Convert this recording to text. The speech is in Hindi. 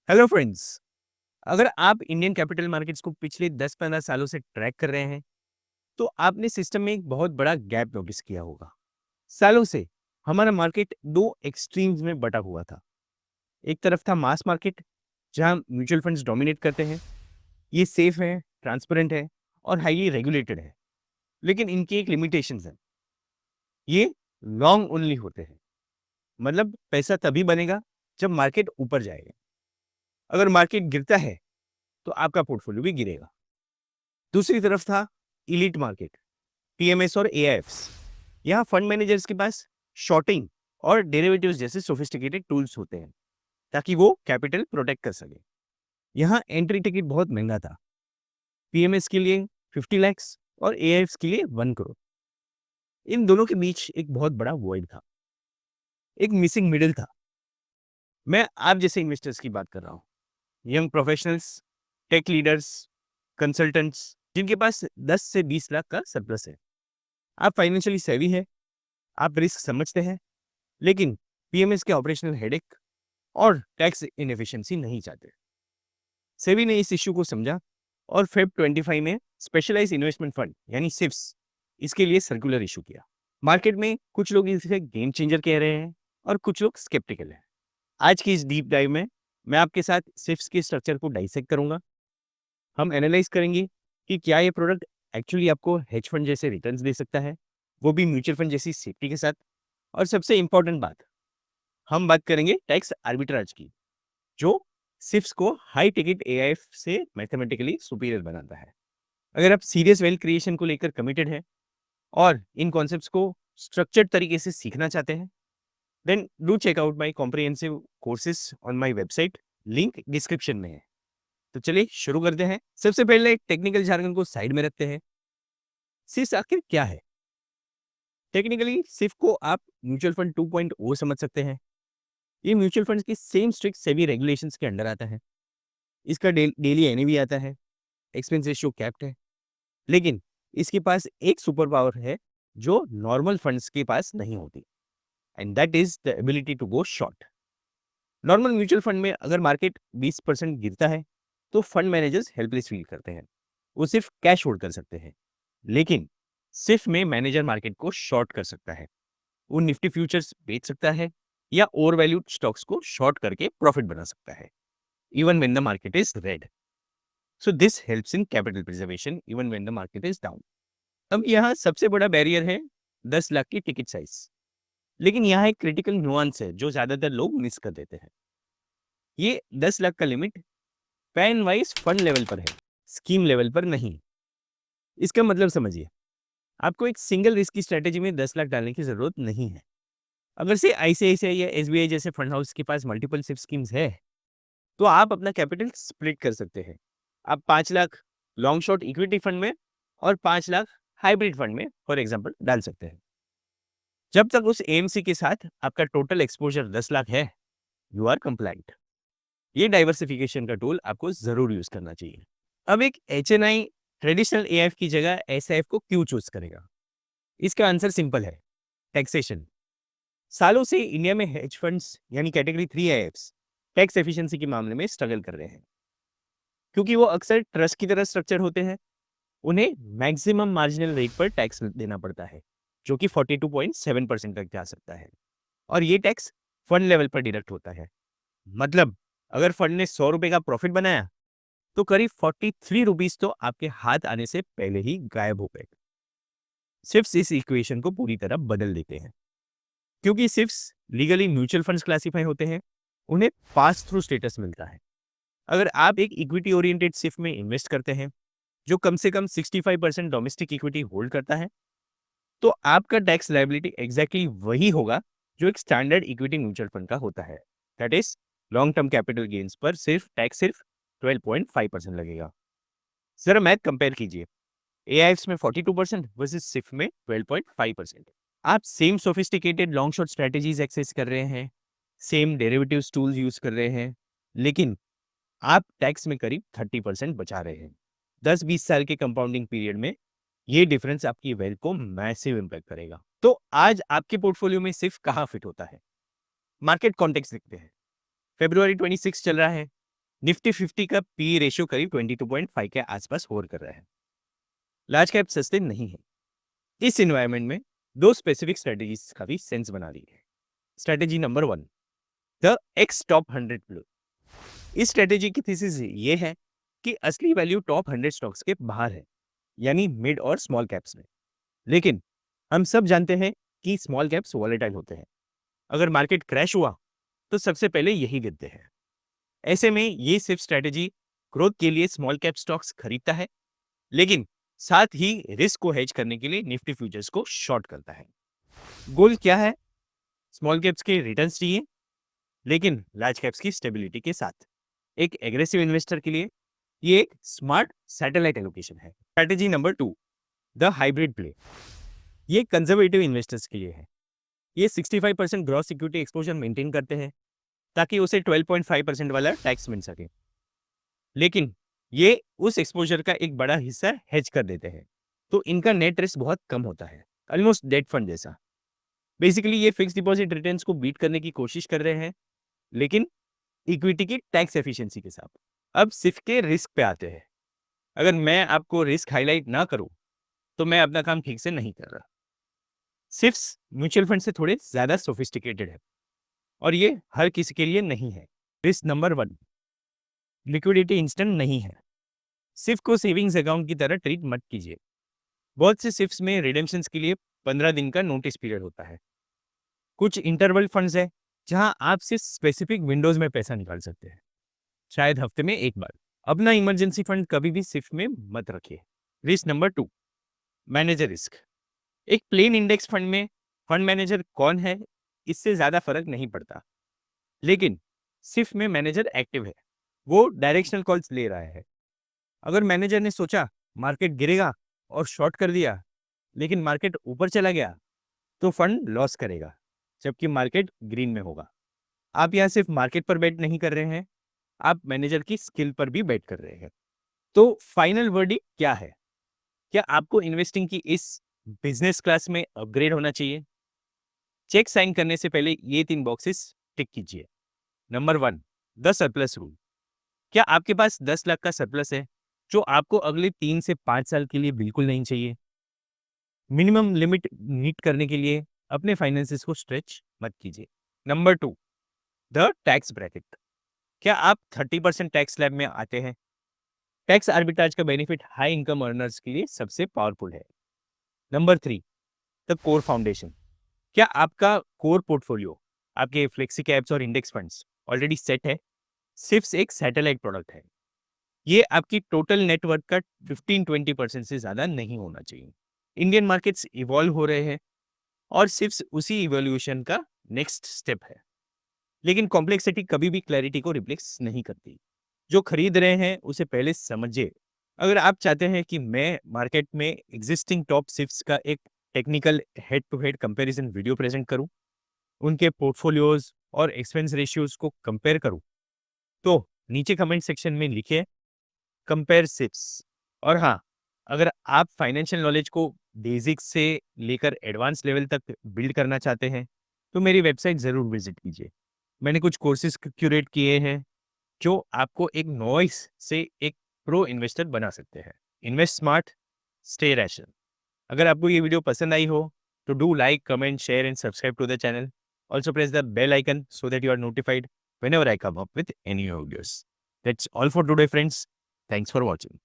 Hello friends. अगर आप इंडियन कैपिटल मार्केट्स को पिछले 10-15 सालों से ट्रैक कर रहे हैं, तो आपने सिस्टम में एक बहुत बड़ा गैप नोटिस किया होगा। सालों से हमारा मार्केट दो एक्सट्रीम्स में बटा हुआ था। एक तरफ था मास मार्केट, जहां म्यूचुअल फंड्स डोमिनेट करते हैं। ये सेफ है, ट्रांसपेरेंट है और हाईली रेगुलेटेड है। लेकिन इनकी एक लिमिटेशंस है। ये लॉन्ग ओनली होते हैं। मतलब पैसा तभी बनेगा जब मार्केट ऊपर जाएगा। अगर मार्केट गिरता है, तो आपका पोर्टफोलियो भी गिरेगा। दूसरी तरफ था इलीट मार्केट, पीएमएस और एआईएफ्स। यहाँ फंड मैनेजर्स के पास शॉर्टिंग और डेरिवेटिव्स जैसे सोफिस्टिकेटेड टूल्स होते हैं, ताकि वो कैपिटल प्रोटेक्ट कर सके। यहाँ एंट्री टिकट बहुत महंगा था। पीएमएस के लिए 50 लैक्स और एआईएफ्स के लिए 1 करोड़। इन दोनों के बीच एक बहुत बड़ा वॉइड था, एक मिसिंग मिडिल था। मैं आप जैसे इन्वेस्टर्स की बात कर रहा हूँ। Young professionals, tech leaders, consultants, जिनके पास 10 से 20 लाख का सरप्लस है। आप फाइनेंशियली सेवी है, आप रिस्क समझते हैं, लेकिन पीएमएस के ऑपरेशनल हेडेक और टैक्स इनएफिशिएंसी नहीं चाहते। सेबी ने इस इश्यू को समझा और फेब 25 में स्पेशलाइज्ड इन्वेस्टमेंट फंड यानी सिफ्स इसके लिए सर्कुलर इशू किया। मार्केट में कुछ लोग इसे गेम चेंजर कह रहे हैं और कुछ लोग स्केप्टिकल हैं। आज की इस डीप डाइव में मैं आपके साथ सिफ्स के स्ट्रक्चर को डाइसेक्ट करूंगा। हम एनालाइज करेंगे कि क्या ये प्रोडक्ट एक्चुअली आपको हेज फंड जैसे रिटर्न्स दे सकता है, वो भी म्यूचुअल फंड जैसी सेफ्टी के साथ। और सबसे इंपॉर्टेंट बात, हम बात करेंगे टैक्स आर्बिट्राज की, जो सिफ्स को हाई टिकट एआईएफ से मैथमेटिकली सुपीरियर बनाता है। अगर आप सीरियस वेल्थ क्रिएशन को लेकर कमिटेड हैं और इन कॉन्सेप्ट्स को स्ट्रक्चर्ड तरीके से सीखना चाहते हैं, then do check out my comprehensive courses on my website, link description में है। तो चलिए शुरू करते हैं। सबसे पहले टेक्निकल जार्गन को साइड में रखते हैं। सिफ्स आखिर क्या है? टेक्निकली सिफ को आप म्यूचुअल फंड 2.0 समझ सकते हैं। ये म्यूचुअल फंड्स की सेम स्ट्रिक्ट सेबी रेगुलेशंस के अंडर आता है। इसका डेली एनएवी आता है, एक्सपेंस रेशियो कैप्ड है, लेकिन इसके पास एक सुपर पावर है जो नॉर्मल फंड्स के पास नहीं होती, and that is the ability to go short. Normal mutual fund में अगर मार्केट 20% गिरता है, तो फंड मैनेजर्स हेल्पलेस फील करते हैं। वो सिर्फ कैश होल्ड कर सकते हैं। लेकिन सिर्फ में मैनेजर मार्केट को शॉर्ट कर सकता है। वो निफ्टी फ्यूचर्स बेच सकता है या ओवर वैल्यूड स्टॉक्स को शॉर्ट करके प्रॉफिट बना सकता है, even when the market is red. So this helps in capital preservation even when the market is down. अब यहाँ सबसे बड़ा बैरियर है 10 लाख की टिकट साइज। लेकिन यहाँ एक क्रिटिकल नुआंस है जो ज्यादातर लोग मिस कर देते हैं। ये 10 लाख का limit pan wise fund level पर है, स्कीम लेवल पर नहीं। इसका मतलब समझिए, आपको एक सिंगल रिस्क की स्ट्रेटेजी में 10 लाख डालने की जरूरत नहीं है। अगर से आईसीआईसीआई या एसबीआई जैसे फंड हाउस के पास मल्टीपल सिप स्कीम्स है, तो आप अपना कैपिटल स्प्लिट कर सकते हैं। आप 5 lakh long short equity fund में और 5 लाख हाइब्रिड फंड में फॉर एग्जांपल डाल सकते हैं। जब तक उस एएमसी के साथ आपका टोटल एक्सपोजर 10 लाख है, यू आर कंप्लाइंट। ये डाइवर्सिफिकेशन का टूल आपको जरूर यूज करना चाहिए। अब एक एचएनआई ट्रेडिशनल एएफ की जगह एसआईएफ को क्यों चूज करेगा? इसका आंसर सिंपल है, टैक्सेशन। सालों से इंडिया में हेज फंड्स यानी कैटेगरी 3 एएफ्स टैक्स एफिशिएंसी के मामले में स्ट्रगल कर रहे हैं, क्योंकि वो अक्सर ट्रस्ट की तरह स्ट्रक्चर होते हैं। उन्हें मैक्सिमम मार्जिनल रेट पर टैक्स देना पड़ता है, जो कि 42.7% तक जा सकता है। और ये टैक्स फंड लेवल पर डिडक्ट होता है। मतलब अगर फंड ने 100 रुपए का प्रॉफिट बनाया, तो करीब 43 रुपीज तो आपके हाथ आने से पहले ही गायब हो गए। सिर्फ इस इक्वेशन को पूरी तरह बदल देते हैं। क्योंकि सिर्फ लीगली म्यूचुअल फंड्स क्लासीफाई होते हैं, उन्हें पास थ्रू स्टेटस मिलता है। अगर आप एक इक्विटी ओरिएंटेड सिफ में इन्वेस्ट करते हैं, जो कम से कम 65% डोमेस्टिक इक्विटी होल्ड करता है, तो आपका टैक्स लायबिलिटी एग्जैक्टली वही होगा जो एक स्टैंडर्ड इक्विटी म्यूचुअल फंड का होता है। That is long term capital gains पर सिर्फ 12.5% लगेगा। जरा मैथ कंपेयर कीजिए, एआईएफ्स में 42% वर्सेस सिफ में 12.5%। आप same sophisticated long short strategies access कर रहे हैं, सेम डेरिवेटिव्स टूल्स यूज कर रहे हैं, लेकिन आप टैक्स में करीब 30% बचा रहे हैं। 10-20 साल के कंपाउंडिंग पीरियड में ये डिफरेंस आपकी वेल्थ को मैसिव इंपैक्ट करेगा। तो आज आपके पोर्टफोलियो में सिर्फ कहाँ फिट होता है? मार्केट कॉन्टेक्स्ट देखते हैं। February 26 चल रहा है, निफ्टी 50 का पी रेशियो करीब 22.5 के आसपास होल्ड कर रहा है। लार्ज कैप सस्ते नहीं है। इस एनवायरनमेंट में दो स्पेसिफिक स्ट्रेटेजीज का भी सेंस बना रही है। Strategy number 1, the x top 100 blue. इस स्ट्रेटेजी की थीसिस ये है कि असली वैल्यू टॉप 100 स्टॉक्स के बाहर है, यानी मिड और स्मॉल कैप्स में। लेकिन हम सब जानते हैं कि स्मॉल कैप्स वॉलेटाइल होते हैं। अगर मार्केट क्रैश हुआ तो सबसे पहले यही गिरते हैं। ऐसे में ये सिर्फ स्ट्रेटेजी ग्रोथ के लिए स्मॉल कैप स्टॉक्स खरीदता है, लेकिन साथ ही रिस्क को हेज करने के लिए निफ्टी फ्यूचर्स को शॉर्ट करता है। गोल क्या है? स्मॉल कैप्स के रिटर्न्स चाहिए, लेकिन लार्ज कैप्स की स्टेबिलिटी के साथ। एक एग्रेसिव इन्वेस्टर के लिए ये एक स्मार्ट सैटेलाइट एलोकेशन है। Strategy number 2, the hybrid play. ये कंजर्वेटिव इन्वेस्टर्स के लिए है। ये 65% ग्रॉस इक्विटी एक्सपोजर मेंटेन करते हैं ताकि उसे 12.5% वाला टैक्स मिल सके, लेकिन ये उस एक्सपोजर का एक बड़ा हिस्सा हेज कर देते हैं, तो इनका नेट रिस्क बहुत कम होता है, ऑलमोस्ट डेट फंड जैसा। बेसिकली ये फिक्स डिपॉजिट रिटर्न्स को बीट करने की कोशिश कर रहे हैं, लेकिन इक्विटी की टैक्स एफिशिएंसी के साथ। अब सिर्फ के रिस्क पे आते हैं। अगर मैं आपको रिस्क हाईलाइट ना करूं तो मैं अपना काम ठीक से नहीं कर रहा। सिफ्स म्यूचुअल फंड से थोड़े ज्यादा सोफिस्टिकेटेड है और ये हर किसी के लिए नहीं है। रिस्क नंबर 1, लिक्विडिटी इंस्टेंट नहीं है। सिर्फ को सेविंग्स अकाउंट की तरह ट्रीट मत कीजिए। बहुत से सिफ्स में रिडेम्पशंस के लिए 15 दिन का नोटिस पीरियड होता है। कुछ इंटरवल फंड्स है जहां आप सिर्फ स्पेसिफिक विंडोज में पैसा निकाल सकते हैं, शायद हफ्ते में एक बार। अपना इमरजेंसी फंड कभी भी सिफ्ट में मत रखिए। Risk number 2, manager risk. एक प्लेन इंडेक्स फंड में फंड मैनेजर कौन है इससे ज्यादा फर्क नहीं पड़ता, लेकिन सिर्फ में मैनेजर एक्टिव है, वो डायरेक्शनल कॉल्स ले रहा है। अगर मैनेजर ने सोचा मार्केट गिरेगा और शॉर्ट कर दिया, लेकिन मार्केट ऊपर चला गया, तो फंड लॉस करेगा, जबकि मार्केट ग्रीन में होगा। आप यहाँ सिर्फ मार्केट पर बेट नहीं कर रहे हैं, आप मैनेजर की स्किल पर भी बेट कर रहे हैं। तो फाइनल वर्डिक्ट क्या है? क्या आपको इन्वेस्टिंग की इस बिजनेस क्लास में अपग्रेड होना चाहिए? चेक साइन करने से पहले ये 3 बॉक्सेस टिक कीजिए। Number 1, the surplus rule. क्या आपके पास 10 लाख का सरप्लस है जो आपको अगले 3 से 5 साल के लिए बिल्कुल नहीं चाहिए? मिनिमम लिमिट मीट करने के लिए अपने फाइनेंसेस को स्ट्रेच मत कीजिए। Number 2, the tax bracket. क्या आप 30% टैक्स स्लैब में आते हैं? टैक्स आर्बिट्राज का बेनिफिट हाई इनकम अर्नर्स के लिए सबसे पावरफुल है। Number 3, the core foundation. क्या आपका कोर पोर्टफोलियो, आपके फ्लेक्सी कैप्स और इंडेक्स फंड्स ऑलरेडी सेट है? सिर्फ एक सैटेलाइट प्रोडक्ट है। ये आपकी टोटल नेटवर्क का 15-20% से ज्यादा नहीं होना चाहिए। इंडियन मार्केट्स इवॉल्व हो रहे हैं और सिर्फ उसी इवोल्यूशन का नेक्स्ट स्टेप है, लेकिन कॉम्प्लेक्सिटी कभी भी क्लैरिटी को रिप्लेस नहीं करती। जो खरीद रहे हैं उसे पहले समझिए। अगर आप चाहते हैं कि मैं मार्केट में एग्जिस्टिंग टॉप सिप्स का एक technical head to head comparison video present करूं, उनके पोर्टफोलियोज और एक्सपेंस रेशियोज को कंपेयर करूं, तो नीचे कमेंट सेक्शन में लिखिए कंपेयर सिप्स। और हाँ, अगर आप फाइनेंशियल नॉलेज को बेसिक से लेकर एडवांस लेवल तक बिल्ड करना चाहते हैं, तो मेरी वेबसाइट ज़रूर विजिट कीजिए। मैंने कुछ कोर्सेज क्यूरेट किए हैं जो आपको एक नॉइस से एक प्रो इन्वेस्टर बना सकते हैं। Invest smart, stay rational. अगर आपको ये वीडियो पसंद आई हो तो do like, comment, share and subscribe to the channel. Also press the bell icon so that you are notified whenever I come up with any videos. That's all for today, friends. Thanks for watching.